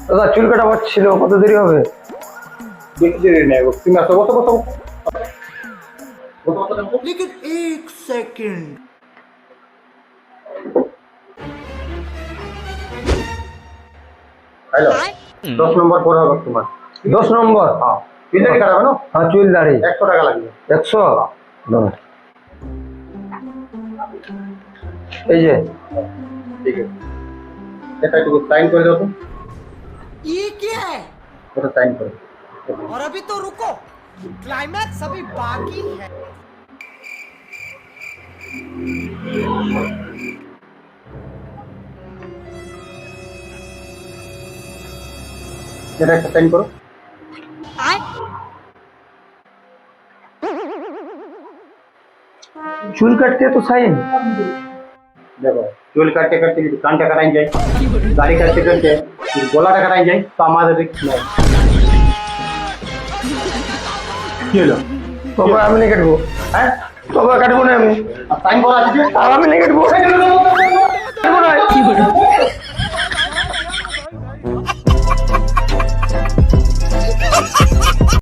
দাদা চুল কাটা ছিল, কত দেরি হবে? বেশি দেরি নেই, তুমি আসো, বসো বসো लेकिन एक सेकंड হ্যালো 10 নম্বর পরে হবে তোমার। 10 নম্বর? হ্যাঁ চুল দাড়ি কাটাবে না? হ্যাঁ চুল দাড়ি 100 টাকা লাগবে। 100? এই যে ঠিক আছে, এটা একটু সাইন করে দাও তো। ये क्या है? ওটা সাইন করে। और अभी तो रुको, क्लाइमैक्स अभी बाकी है। এটা একটা সাইন করো। চুল কাটতে তো সাইন? দেখো চুল কাটতে কাটতে যদি কানটা কাটাই যায়, দাড়ি কাটতে কাটতে যদি গলাটা কাটাই যায়, তো আমাদের রিস্ক নাই। কি হলো? তবে আমি নিয়ে কাটবো। হ্যাঁ তবে কাটবো না আমি। সাইন করা আছে যে? আমি নিয়ে কাটবো।